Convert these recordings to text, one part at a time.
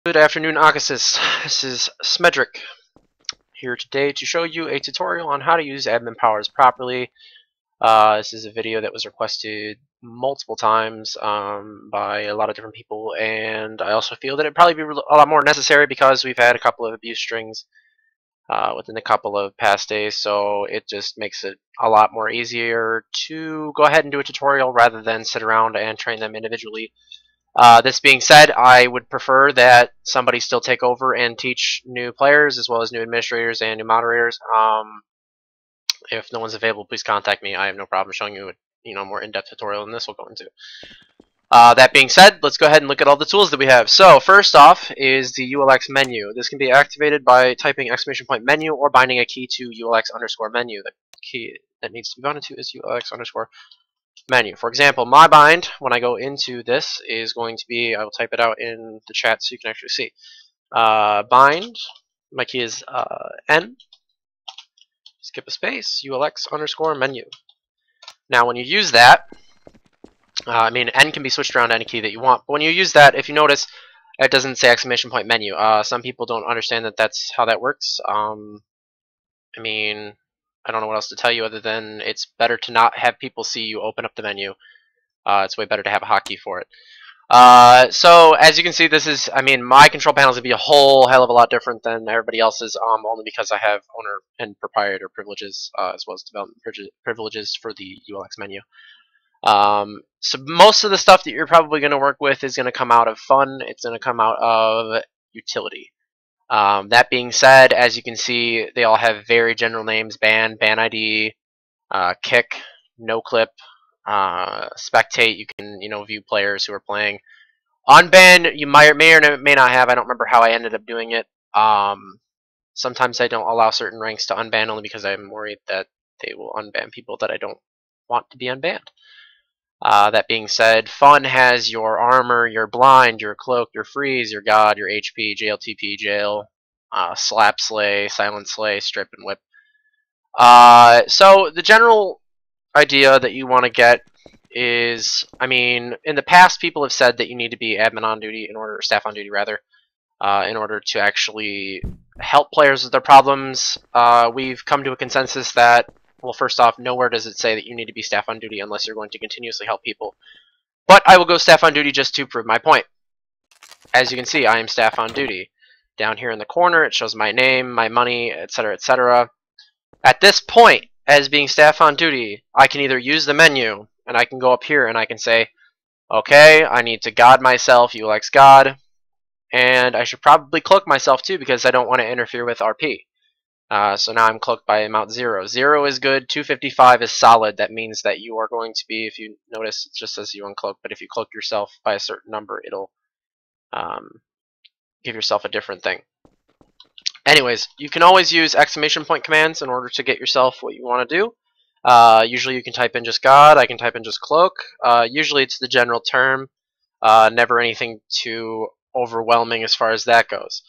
Good afternoon, Occasus. This is Smedrek here today to show you a tutorial on how to use admin powers properly. This is a video that was requested multiple times by a lot of different people, and I also feel that it'd probably be a lot more necessary because we've had a couple of abuse strings within a couple of past days, so it just makes it a lot more easier to go ahead and do a tutorial rather than sit around and train them individually. This being said, I would prefer that somebody still take over and teach new players as well as new administrators and new moderators. If no one's available, please contact me. I have no problem showing you a more in-depth tutorial than this will go into. That being said, let's go ahead and look at all the tools that we have. So first off is the ULX menu. This can be activated by typing !menu or binding a key to ULX_menu. The key that needs to be bounded to is ULX_menu. For example, my bind, when I go into this, is going to be, I will type it out in the chat so you can actually see. Bind, my key is N, skip a space, ULX_menu. Now when you use that, N can be switched around to any key that you want, but when you use that, if you notice, it doesn't say !menu. Some people don't understand that that's how that works. I don't know what else to tell you other than it's better to not have people see you open up the menu. It's way better to have a hotkey for it. So as you can see, this is, my control panel is going to be a whole hell of a lot different than everybody else's, only because I have owner and proprietor privileges, as well as development privileges for the ULX menu. So most of the stuff that you're probably going to work with is going to come out of fun. It's going to come out of utility. That being said, as you can see, they all have very general names: ban ID, kick, no clip, spectate. You can view players who are playing. Unban you may or may not have. I don't remember how I ended up doing it. Sometimes I don't allow certain ranks to unban only because I'm worried that they will unban people that I don't want to be unbanned. That being said, fun has your armor, your blind, your cloak, your freeze, your god, your HP, jail, TP, jail, slap, slay, silent slay, strip, and whip. So the general idea that you want to get is, in the past, people have said that you need to be admin on duty staff on duty rather, in order to actually help players with their problems. We've come to a consensus that, well, first off, nowhere does it say that you need to be staff on duty unless you're going to continuously help people. But I will go staff on duty just to prove my point. As you can see, I am staff on duty. Down here in the corner, it shows my name, my money, etc., etc. At this point, as being staff on duty, I can either use the menu, and I can go up here and I can say, okay, I need to god myself, ULX god, and I should probably cloak myself too because I don't want to interfere with RP. So now I'm cloaked by amount 0. 0 is good, 255 is solid. That means that you are going to be, if you notice, it just says you uncloak, but if you cloak yourself by a certain number, it'll give yourself a different thing. Anyways, you can always use !point commands in order to get yourself what you want to do. Usually you can type in just God, I can type in just cloak. Usually it's the general term, never anything too overwhelming as far as that goes.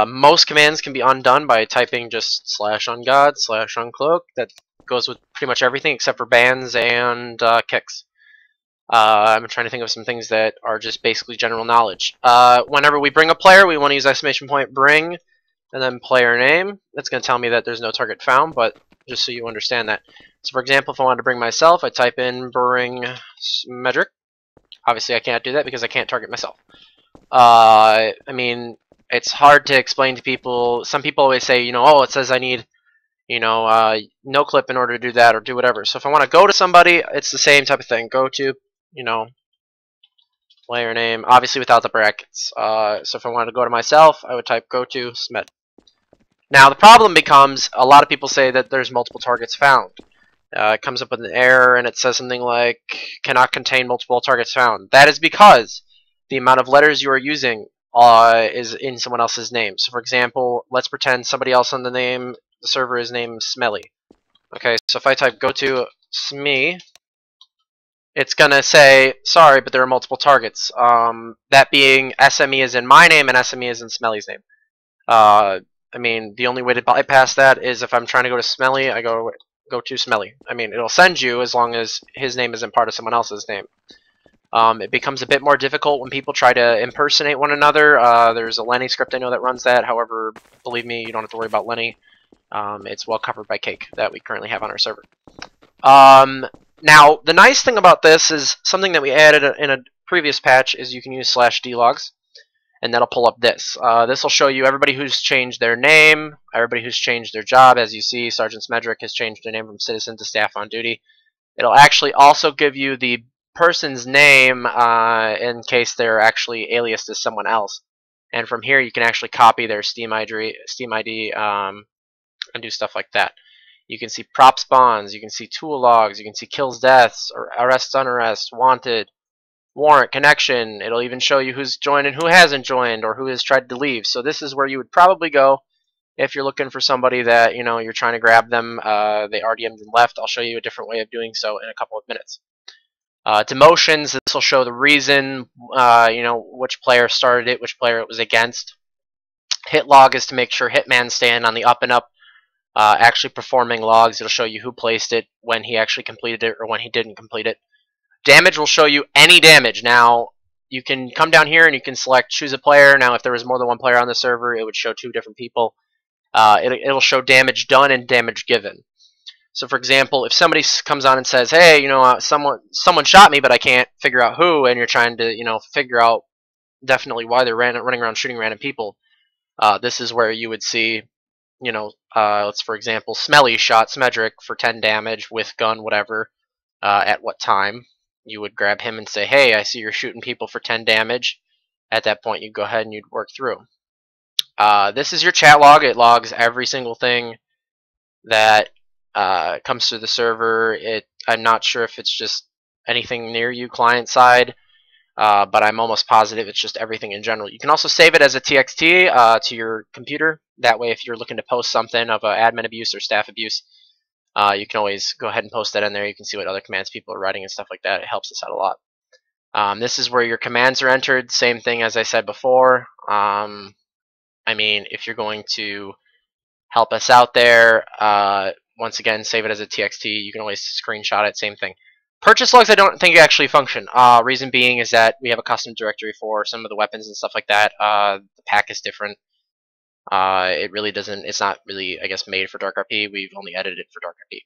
Most commands can be undone by typing just /ongod, /uncloak. That goes with pretty much everything except for bans and kicks. I'm trying to think of some things that are just basically general knowledge. Whenever we bring a player, we want to use !bring and then player name. That's going to tell me that there's no target found, but just so you understand that. So for example, if I wanted to bring myself, I type in bring Smedrek. Obviously I can't do that because I can't target myself. It's hard to explain to people. Some people always say, oh, it says I need, no clip in order to do that or do whatever. So if I want to go to somebody, it's the same type of thing. Go to, player name, obviously without the brackets. So if I wanted to go to myself, I would type go to Smed. Now the problem becomes, a lot of people say that there's multiple targets found. It comes up with an error and it says something like cannot contain multiple targets found. That is because the amount of letters you are using is in someone else's name. So for example, let's pretend somebody else on the server is named Smelly. Okay, so if I type go to Sme, it's gonna say sorry, but there are multiple targets. That being SME is in my name and SME is in Smelly's name. The only way to bypass that is if I'm trying to go to Smelly, I go to Smelly. It'll send you as long as his name isn't part of someone else's name. It becomes a bit more difficult when people try to impersonate one another. There's a Lenny script I know that runs that. However, believe me, you don't have to worry about Lenny. It's well covered by Cake that we currently have on our server. Now, the nice thing about this is something that we added in a previous patch is you can use /dlogs, and that'll pull up this. This will show you everybody who's changed their name, everybody who's changed their job. As you see, Sergeant Smedrek has changed their name from citizen to staff on duty. It'll actually also give you the person's name in case they're actually aliased as someone else. And from here, you can actually copy their Steam ID and do stuff like that. You can see prop spawns, you can see tool logs, you can see kills, deaths, or arrests, unarrests, wanted, warrant, connection. It'll even show you who's joined and who hasn't joined, or who has tried to leave. So this is where you would probably go if you're looking for somebody that, you know, you're trying to grab them. They RDM'd and left. I'll show you a different way of doing so in a couple of minutes. Demotions, this will show the reason, you know, which player started it, which player it was against. Hit log is to make sure Hitman's staying on the up and up, actually performing logs. It'll show you who placed it, when he actually completed it, or when he didn't complete it. Damage will show you any damage. Now, you can come down here and you can select choose a player. Now, if there was more than one player on the server, it would show 2 different people. It'll show damage done and damage given. So, for example, if somebody comes on and says, "Hey, you know, someone shot me, but I can't figure out who," and you're trying to, you know, figure out definitely why they're running around shooting random people, this is where you would see, you know, let's for example, Smelly shot Smedrek for 10 damage with gun, whatever. At what time? You would grab him and say, "Hey, I see you're shooting people for 10 damage." At that point, you'd go ahead and you'd work through. This is your chat log. It logs every single thing that comes through the server. I'm not sure if it's just anything near you client side, but I'm almost positive it's just everything in general. You can also save it as a TXT to your computer. That way, if you're looking to post something of admin abuse or staff abuse, you can always go ahead and post that in there. You can see what other commands people are writing and stuff like that. It helps us out a lot. This is where your commands are entered. Same thing as I said before. I mean, if you're going to help us out there, once again, save it as a TXT. You can always screenshot it. Same thing. Purchase logs I don't think actually function. Reason being is that we have a custom directory for some of the weapons and stuff like that. The pack is different. It really doesn't. It's not really, I guess, made for Dark RP. We've only edited it for Dark RP.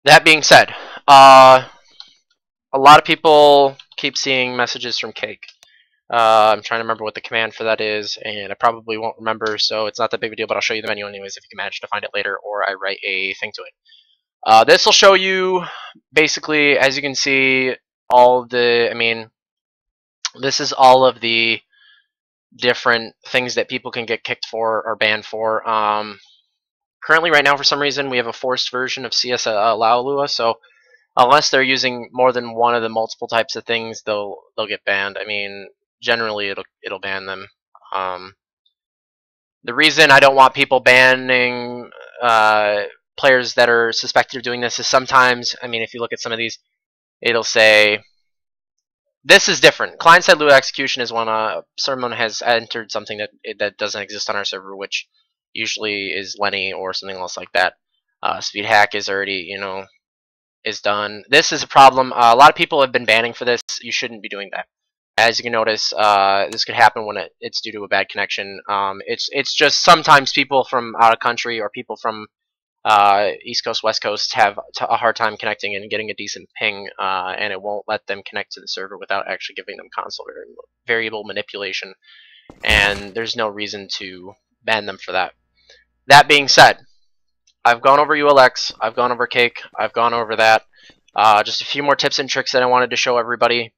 That being said, a lot of people keep seeing messages from Cake. I'm trying to remember what the command for that is, and I probably won't remember, so it's not that big of a deal, but I'll show you the menu anyways if you can manage to find it later, or I write a thing to it. This will show you, basically, as you can see, all the, I mean, this is all of the different things that people can get kicked for or banned for. Currently, right now, for some reason, we have a forced version of CS allow Lua, so unless they're using more than one of the multiple types of things, they'll get banned. I mean, generally it'll ban them. The reason I don't want people banning players that are suspected of doing this is sometimes, I mean, if you look at some of these, it'll say this is different. Client-side Lua execution is when someone has entered something that doesn't exist on our server, which usually is Lenny or something else like that. Speed hack is already, you know, is done. This is a problem. A lot of people have been banning for this. You shouldn't be doing that. As you can notice, this could happen when it's due to a bad connection. It's just sometimes people from out of country or people from East Coast, West Coast have a hard time connecting and getting a decent ping, and it won't let them connect to the server without actually giving them console variable manipulation, and there's no reason to ban them for that. That being said, I've gone over ULX, I've gone over Cake, I've gone over that. Just a few more tips and tricks that I wanted to show everybody.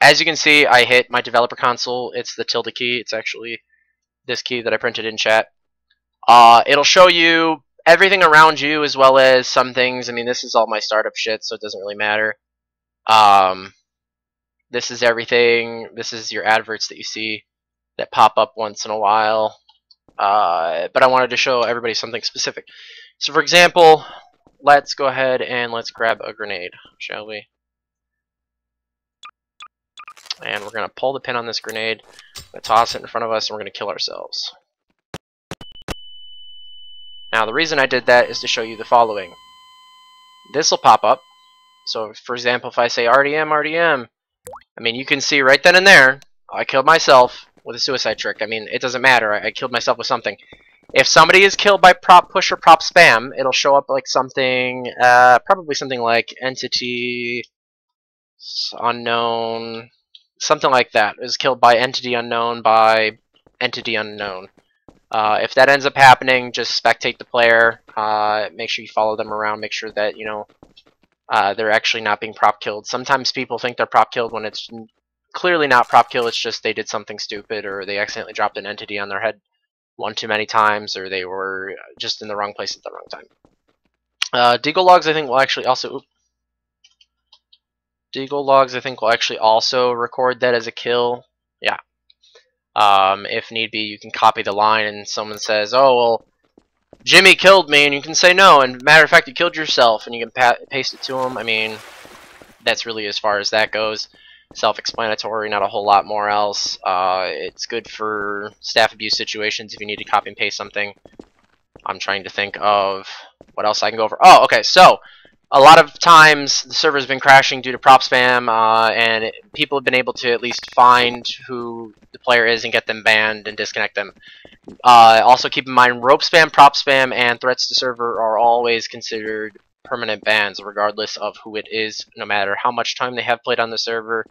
As you can see, I hit my developer console. It's the tilde key. It's actually this key that I printed in chat. It'll show you everything around you as well as some things. I mean, this is all my startup shit, so it doesn't really matter. This is everything. This is your adverts that you see that pop up once in a while. But I wanted to show everybody something specific. So, for example, let's go ahead and let's grab a grenade, shall we? And we're going to pull the pin on this grenade, toss it in front of us, and we're going to kill ourselves. Now, the reason I did that is to show you the following. This will pop up. So, for example, if I say RDM, RDM, I mean, you can see right then and there, I killed myself with a suicide trick. I mean, it doesn't matter. I killed myself with something. If somebody is killed by prop push or prop spam, it'll show up like something, probably something like entity unknown, something like that. Is killed by entity unknown by entity unknown. If that ends up happening, just spectate the player. Make sure you follow them around. Make sure that, you know, they're actually not being prop killed. Sometimes people think they're prop killed when it's clearly not prop kill. It's just they did something stupid, or they accidentally dropped an entity on their head one too many times, or they were just in the wrong place at the wrong time. Deagle logs, I think, will actually also... Deagle logs, I think, will actually also record that as a kill. Yeah. If need be, you can copy the line and someone says, oh, well, Jimmy killed me, and you can say no, and matter of fact, you killed yourself, and you can paste it to him. I mean, that's really as far as that goes. Self-explanatory, not a whole lot more else. It's good for staff abuse situations if you need to copy and paste something. I'm trying to think of what else I can go over. Oh, okay, so a lot of times the server's been crashing due to prop spam, and people have been able to at least find who the player is and get them banned and disconnect them. Also keep in mind, rope spam, prop spam, and threats to server are always considered permanent bans, regardless of who it is, no matter how much time they have played on the server,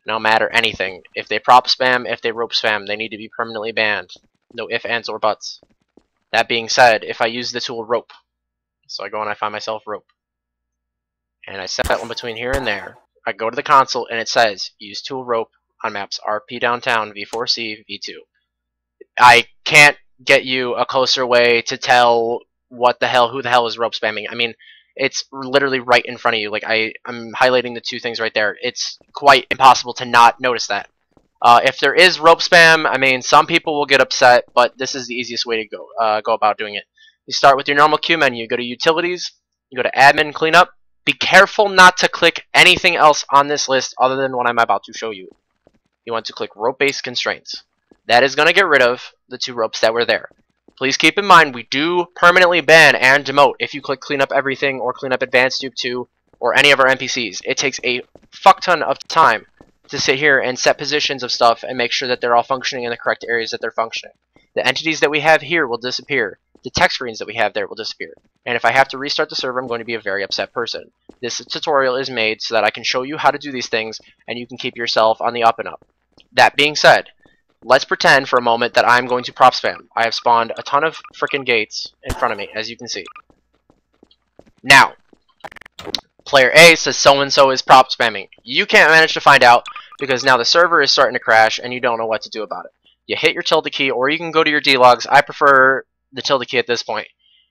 no matter anything. If they prop spam, if they rope spam, they need to be permanently banned. No ifs, ands, or buts. That being said, if I use the tool rope, so I go and I find myself rope, and I set that one between here and there, I go to the console and it says use tool rope on maps RP downtown, V4C, V2. I can't get you a closer way to tell who the hell is rope spamming. I mean, it's literally right in front of you. Like, I'm highlighting the two things right there. It's quite impossible to not notice that. If there is rope spam, I mean, some people will get upset, but this is the easiest way to go about doing it. You start with your normal queue menu. You go to Utilities, you go to Admin, Cleanup. Be careful not to click anything else on this list other than what I'm about to show you. You want to click Rope-Based Constraints. That is going to get rid of the two ropes that were there. Please keep in mind, we do permanently ban and demote if you click Clean Up Everything or Clean Up Advanced Dupe 2 or any of our NPCs. It takes a fuck ton of time to sit here and set positions of stuff and make sure that they're all functioning in the correct areas that they're functioning. The entities that we have here will disappear. The text screens that we have there will disappear. And if I have to restart the server, I'm going to be a very upset person. This tutorial is made so that I can show you how to do these things and you can keep yourself on the up and up. That being said, let's pretend for a moment that I'm going to prop spam. I have spawned a ton of frickin' gates in front of me, as you can see. Now, player A says so-and-so is prop spamming. You can't manage to find out because now the server is starting to crash and you don't know what to do about it. You hit your tilde key, or you can go to your D-logs. I prefer the tilde key at this point.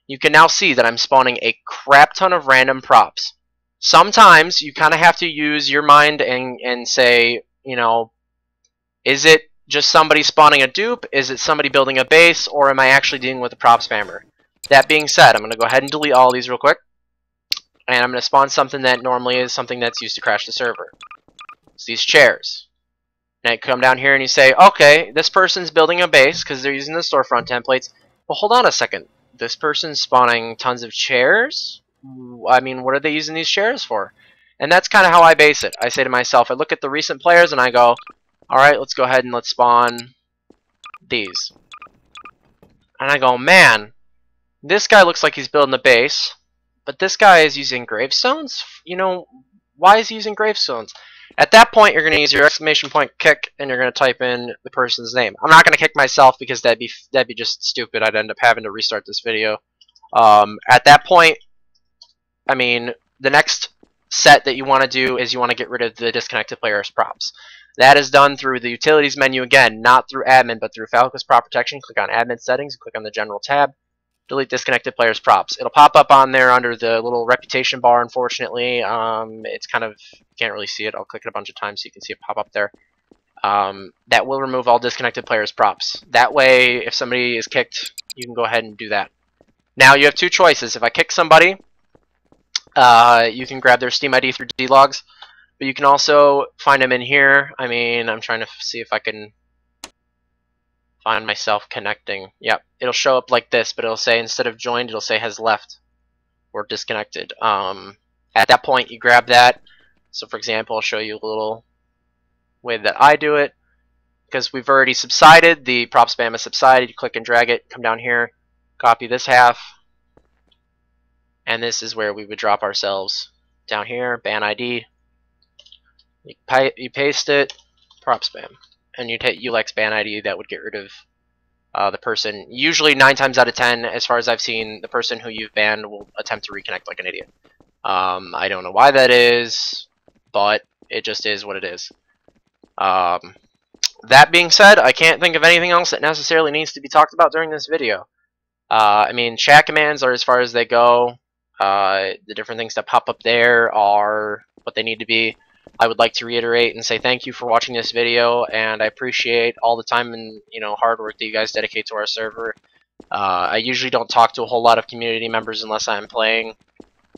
You can now see that I'm spawning a crap ton of random props. Sometimes you kind of have to use your mind and say, you know, is it just somebody spawning a dupe? Is it somebody building a base? Or am I actually dealing with a prop spammer? That being said, I'm going to go ahead and delete all these real quick. And I'm going to spawn something that normally is something that's used to crash the server. It's these chairs. Now you come down here and you say, okay, this person's building a base because they're using the storefront templates. Well, hold on a second. This person's spawning tons of chairs? I mean, what are they using these chairs for? And that's kind of how I base it. I say to myself, I look at the recent players and I go, alright, let's go ahead and let's spawn these. And I go, man, this guy looks like he's building a base, but this guy is using gravestones? You know, why is he using gravestones? At that point, you're going to use your exclamation point kick, and you're going to type in the person's name. I'm not going to kick myself because that'd be just stupid. I'd end up having to restart this video. At that point, I mean, the next set that you want to do is you want to get rid of the disconnected player's props. That is done through the Utilities menu again, not through Admin, but through Falcos Prop Protection. Click on Admin Settings, click on the General tab. Delete disconnected players' props. It'll pop up on there under the little reputation bar, unfortunately. It's kind of, you can't really see it. I'll click it a bunch of times so you can see it pop up there. That will remove all disconnected players' props. That way, if somebody is kicked, you can go ahead and do that. Now, you have two choices. If I kick somebody, you can grab their Steam ID through D-Logs, but you can also find them in here. I mean, I'm trying to see if I can find myself connecting. Yep, it'll show up like this, but it'll say, instead of joined, it'll say has left or disconnected. At that point, you grab that. So for example, I'll show you a little way that I do it, because we've already subsided, the prop spam has subsided, you click and drag it, come down here, copy this half, and this is where we would drop ourselves down here, ban ID, you paste it, prop spam, and you take ULEX ban ID. That would get rid of the person. Usually 9 times out of 10, as far as I've seen, the person who you've banned will attempt to reconnect like an idiot. I don't know why that is, but it just is what it is. That being said, I can't think of anything else that necessarily needs to be talked about during this video. I mean, chat commands are as far as they go. The different things that pop up there are what they need to be. I would like to reiterate and say thank you for watching this video, and I appreciate all the time and hard work that you guys dedicate to our server. I usually don't talk to a whole lot of community members unless I'm playing,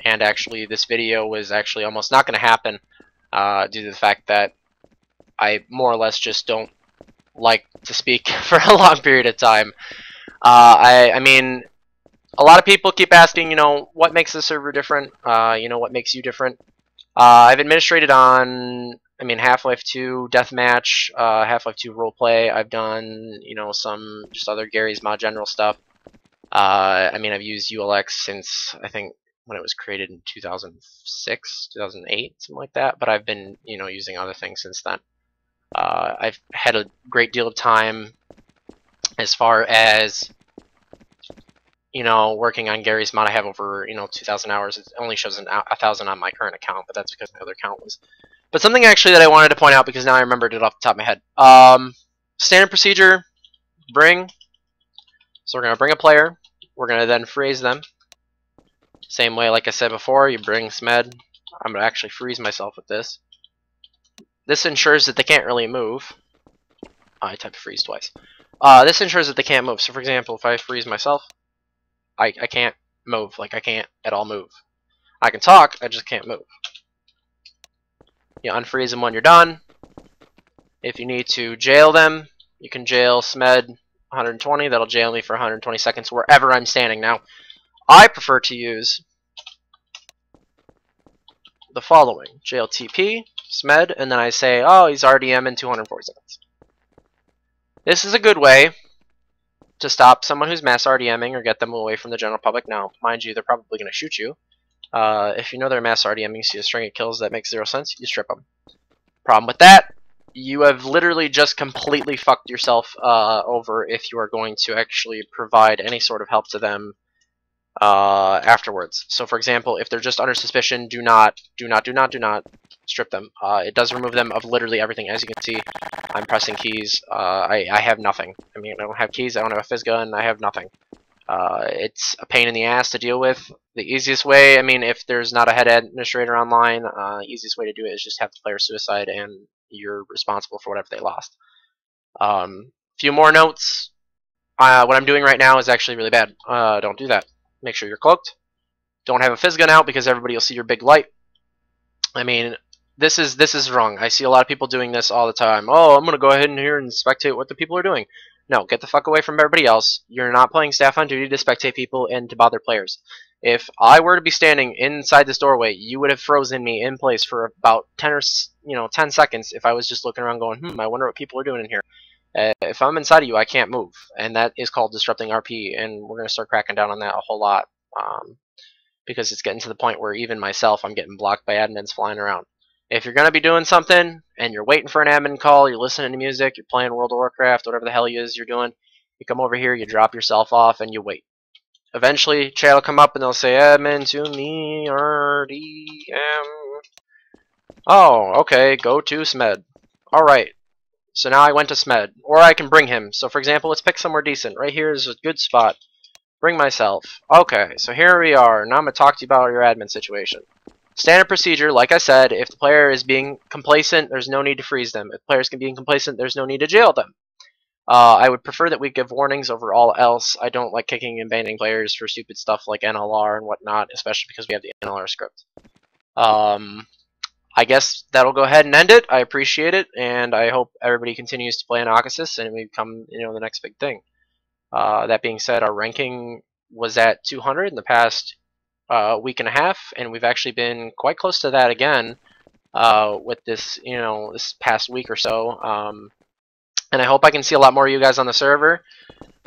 and actually this video was actually almost not going to happen due to the fact that I more or less just don't like to speak for a long period of time. I mean, a lot of people keep asking, what makes the server different? What makes you different? I've administrated on, Half-Life 2 Deathmatch, Half-Life 2 Roleplay. I've done, some just other Gary's Mod General stuff. I've used ULX since, I think, when it was created in 2006, 2008, something like that. But I've been, using other things since then. I've had a great deal of time as far as working on Gary's Mod. I have over 2,000 hours. It only shows 1,000 on my current account, but that's because my other account was. But something actually that I wanted to point out, because now I remembered it off the top of my head. Standard procedure, bring. So we're gonna bring a player. We're gonna then freeze them. Same way, like I said before, you bring Smed. I'm gonna actually freeze myself with this. This ensures that they can't really move. I typed freeze twice. This ensures that they can't move. So for example, if I freeze myself, I can't move. Like, I can't at all move. I can talk, I just can't move. You unfreeze them when you're done. If you need to jail them, you can jail Smed 120. That'll jail me for 120 seconds wherever I'm standing. Now, I prefer to use the following. Jail TP, Smed, and then I say, oh, he's RDM in 240 seconds. This is a good way to stop someone who's mass RDMing or get them away from the general public. Now, mind you, they're probably going to shoot you. If you know they're mass RDMing, see a string of kills that makes 0 sense, you strip them. Problem with that, you have literally just completely fucked yourself over if you are going to actually provide any sort of help to them afterwards. So for example, if they're just under suspicion, do not strip them. It does remove them of literally everything. As you can see, I'm pressing keys. I have nothing. I don't have keys, I don't have a phys gun, I have nothing. It's a pain in the ass to deal with. The easiest way, if there's not a head administrator online, easiest way to do it is just have the player suicide and you're responsible for whatever they lost. Few more notes. What I'm doing right now is actually really bad. Don't do that. Make sure you're cloaked. Don't have a phys gun out because everybody will see your big light. This is wrong. I see a lot of people doing this all the time. Oh, I'm gonna go ahead in here and spectate what the people are doing. No, get the fuck away from everybody else. You're not playing staff on duty to spectate people and to bother players. If I were to be standing inside this doorway, you would have frozen me in place for about 10 or 10 seconds if I was just looking around going, I wonder what people are doing in here. If I'm inside of you, I can't move, and that is called disrupting RP, and we're going to start cracking down on that a whole lot, because it's getting to the point where even myself, I'm getting blocked by admins flying around. If you're going to be doing something, and you're waiting for an admin call, you're listening to music, you're playing World of Warcraft, whatever the hell it is you're doing, you come over here, you drop yourself off, and you wait. Eventually, chat will come up, and they'll say, admin to me, RDM. Oh, okay, go to Smed. Alright. So now I went to Smed, or I can bring him. So for example, let's pick somewhere decent. Right here is a good spot. Bring myself. Okay, so here we are. Now I'm going to talk to you about your admin situation. Standard procedure, like I said, if the player is being complacent, there's no need to freeze them. If players can be complacent, there's no need to jail them. I would prefer that we give warnings over all else. I don't like kicking and banning players for stupid stuff like NLR and whatnot, especially because we have the NLR script. I guess that'll go ahead and end it. I appreciate it, and I hope everybody continues to play in Occasus and we become, the next big thing. That being said, our ranking was at 200 in the past week and a half, and we've actually been quite close to that again with this, this past week or so. And I hope I can see a lot more of you guys on the server.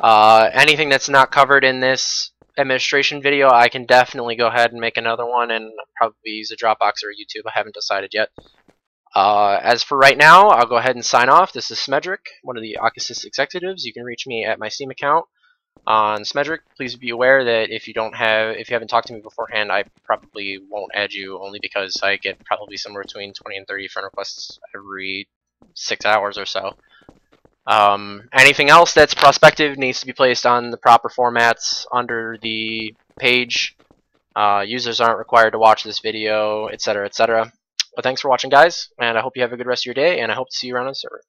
Anything that's not covered in this administration video, I can definitely go ahead and make another one and probably use a Dropbox or a YouTube. I haven't decided yet. As for right now, I'll go ahead and sign off. This is Smedrek, one of the Occasus executives. You can reach me at my Steam account on Smedrek. Please be aware that if you haven't talked to me beforehand, I probably won't add you, only because I get probably somewhere between 20 and 30 friend requests every 6 hours or so. Anything else that's prospective needs to be placed on the proper formats under the page. Users aren't required to watch this video, etc., etc. But thanks for watching, guys, and I hope you have a good rest of your day, and I hope to see you around on the server.